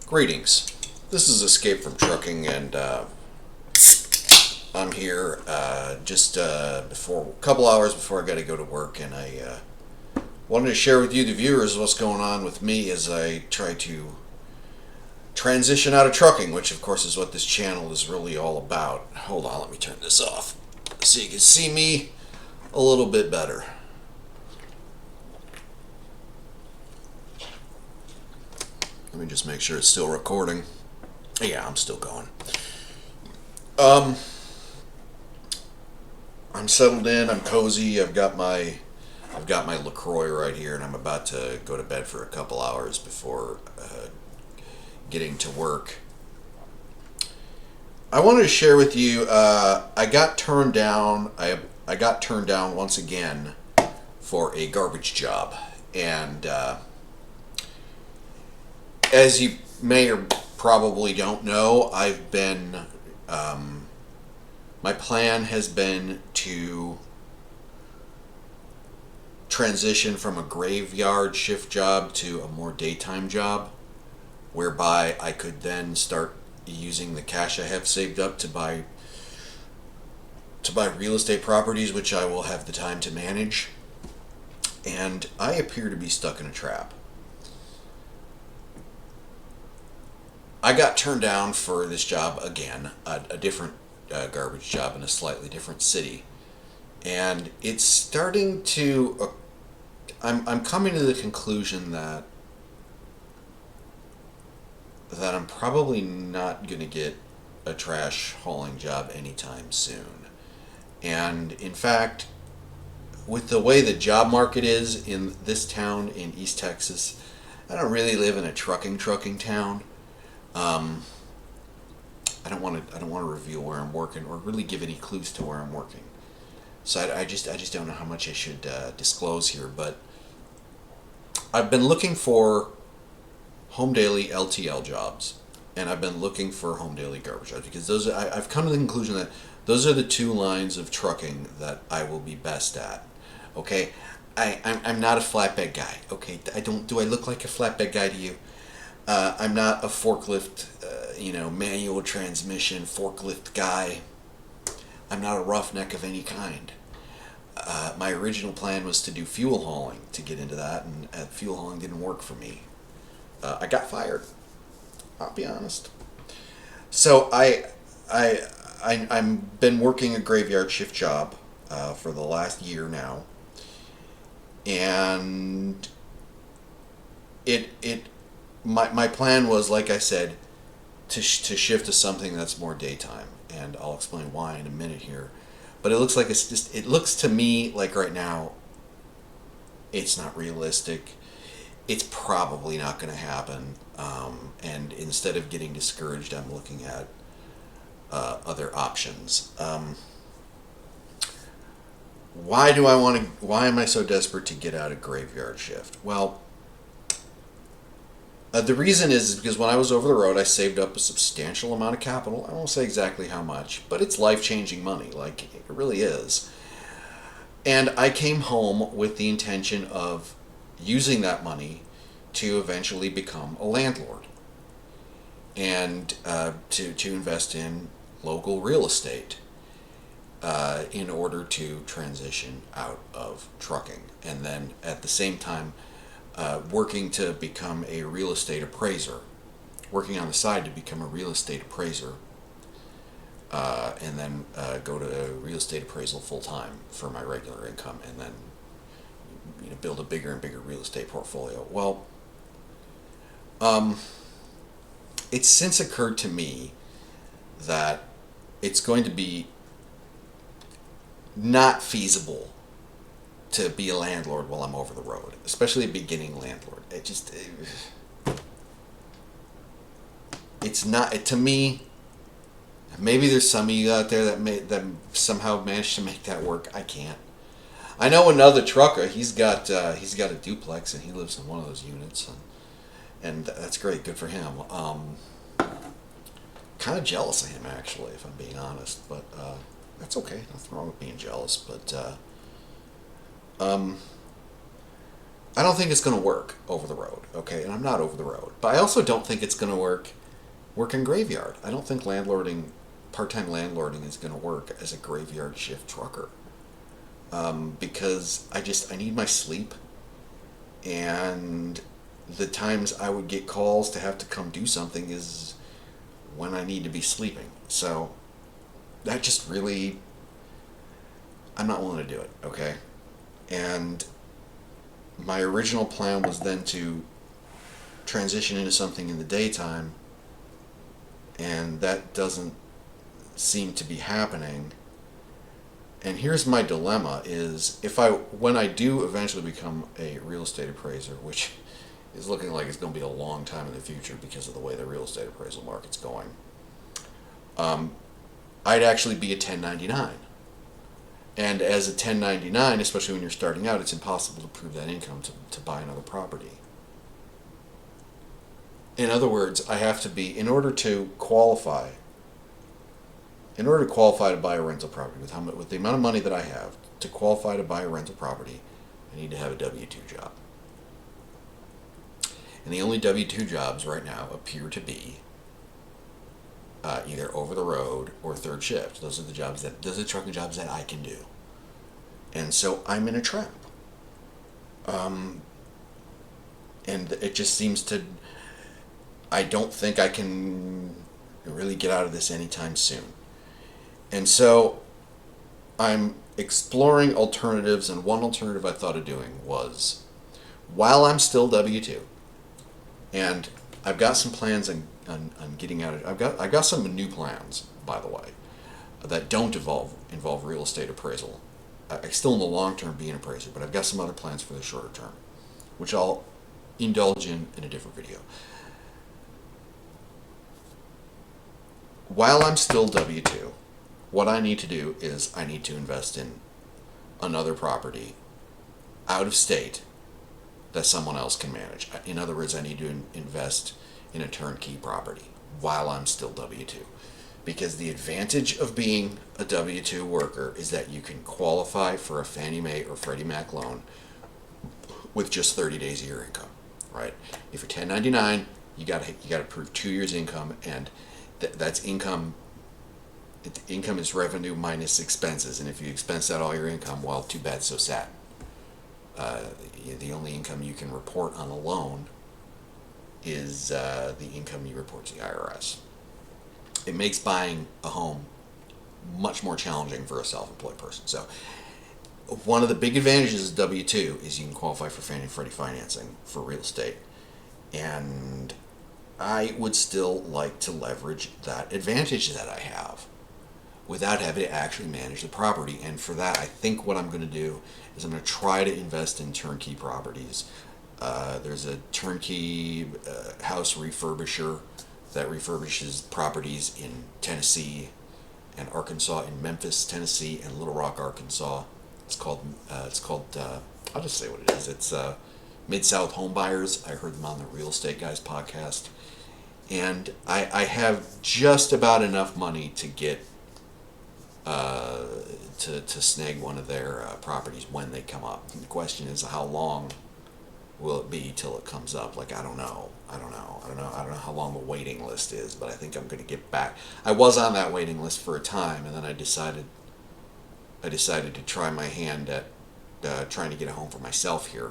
Greetings. This is Escape from Trucking, and I'm here just before a couple hours before I got to go to work, and I wanted to share with you, the viewers, what's going on with me as I try to transition out of trucking, which of course is what this channel is really all about. Hold on, let me turn this off so you can see me a little bit better. Let me just make sure it's still recording. Yeah, I'm still going. I'm settled in. I'm cozy. I've got my LaCroix right here, and I'm about to go to bed for a couple hours before getting to work. I wanted to share with you. I got turned down. I got turned down once again for a garbage job, and as you may or probably don't know, I've been, my plan has been to transition from a graveyard shift job to a more daytime job, whereby I could then start using the cash I have saved up to buy real estate properties, which I will have the time to manage. And I appear to be stuck in a trap. I got turned down for this job again, a different garbage job in a slightly different city, and it's starting to. I'm coming to the conclusion that I'm probably not going to get a trash hauling job anytime soon, and in fact, with the way the job market is in this town in East Texas, I don't really live in a trucking town. I don't want to reveal where I'm working or really give any clues to where I'm working. So I just don't know how much I should disclose here. But I've been looking for home daily LTL jobs, and I've been looking for home daily garbage jobs because I've come to the conclusion that those are the two lines of trucking that I will be best at. Okay, I'm not a flatbed guy. Okay, do I look like a flatbed guy to you? I'm not a forklift, manual transmission forklift guy. I'm not a roughneck of any kind. My original plan was to do fuel hauling to get into that, and fuel hauling didn't work for me. I got fired. I'll be honest. So I'm been working a graveyard shift job for the last year now, and My plan was, like I said, to shift to something that's more daytime, and I'll explain why in a minute here. But it looks like it looks to me like right now it's not realistic. It's probably not going to happen. And instead of getting discouraged, I'm looking at other options. Why am I so desperate to get out of graveyard shift? Well, the reason is because when I was over the road, I saved up a substantial amount of capital. I won't say exactly how much, but it's life-changing money. Like, it really is. And I came home with the intention of using that money to eventually become a landlord and to invest in local real estate in order to transition out of trucking. And then at the same time, working to become a real estate appraiser, working on the side to become a real estate appraiser, and then go to real estate appraisal full time for my regular income, and then build a bigger and bigger real estate portfolio. Well, it's since occurred to me that it's going to be not feasible to be a landlord while I'm over the road, especially a beginning landlord. It's not, to me. Maybe there's some of you out there that somehow managed to make that work. I can't. I know another trucker. He's got a duplex and he lives in one of those units, and that's great. Good for him. Kind of jealous of him, actually, if I'm being honest. But that's okay. Nothing wrong with being jealous. But I don't think it's going to work over the road, okay? And I'm not over the road. But I also don't think it's going to work in graveyard. I don't think part-time landlording is going to work as a graveyard shift trucker. Because I need my sleep, and the times I would get calls to have to come do something is when I need to be sleeping. So that just really, I'm not willing to do it, okay? And my original plan was then to transition into something in the daytime, and that doesn't seem to be happening. And here's my dilemma is when I do eventually become a real estate appraiser, which is looking like it's going to be a long time in the future because of the way the real estate appraisal market's going, I'd actually be a 1099. And as a 1099, especially when you're starting out, it's impossible to prove that income to buy another property. In other words, I have to be, in order to qualify to buy a rental property, with the amount of money that I have, to qualify to buy a rental property, I need to have a W-2 job. And the only W-2 jobs right now appear to be either over the road or third shift. Those are the trucking jobs that I can do. And so I'm in a trap. And it just seems to, I don't think I can really get out of this anytime soon. And so I'm exploring alternatives, and one alternative I thought of doing was, while I'm still W-2, and I've got some plans on getting out of, I've got some new plans, by the way, that don't involve real estate appraisal. I still in the long term be an appraiser, but I've got some other plans for the shorter term, which I'll indulge in a different video. While I'm still W-2, what I need to do is I need to invest in another property out of state that someone else can manage. In other words, I need to invest in a turnkey property while I'm still W-2. Because the advantage of being a W-2 worker is that you can qualify for a Fannie Mae or Freddie Mac loan with just 30 days of your income, right? If you're 1099, you got to prove 2 years income, and that's income. Income is revenue minus expenses, and if you expense out all your income, well, too bad, so sad. The only income you can report on a loan is the income you report to the IRS. It makes buying a home much more challenging for a self-employed person. So one of the big advantages of W-2 is you can qualify for Fannie and Freddie financing for real estate. And I would still like to leverage that advantage that I have without having to actually manage the property. And for that, I think what I'm going to do is I'm going to try to invest in turnkey properties. There's a turnkey house refurbisher that refurbishes properties in Tennessee and Arkansas, in Memphis, Tennessee, and Little Rock, Arkansas. It's called I'll just say what it is. It's Mid-South Home Buyers. I heard them on the Real Estate Guys podcast. And I have just about enough money to get to snag one of their properties when they come up. And the question is, how long will it be till it comes up? Like, I don't know how long the waiting list is, but I think I'm going to get back. I was on that waiting list for a time, and then I decided to try my hand at trying to get a home for myself here.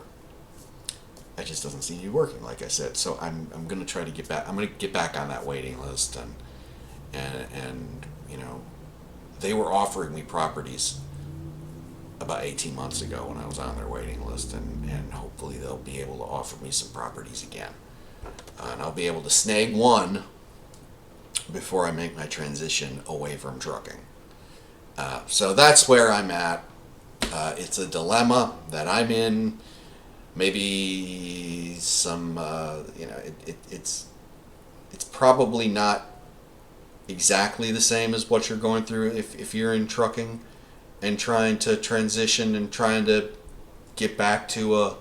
It just doesn't seem to be working, like I said. So I'm going to try to get back. I'm going to get back on that waiting list, and you know, they were offering me properties about 18 months ago when I was on their waiting list, and hopefully they'll be able to offer me some properties again. And I'll be able to snag one before I make my transition away from trucking. So that's where I'm at. It's a dilemma that I'm in. Maybe some, it's probably not exactly the same as what you're going through if you're in trucking and trying to transition and trying to get back to a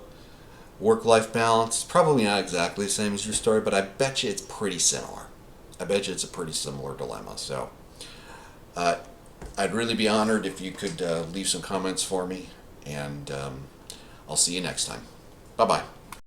work-life balance. It's probably not exactly the same as your story, but I bet you it's pretty similar. I bet you it's a pretty similar dilemma. So I'd really be honored if you could leave some comments for me, and I'll see you next time. Bye bye.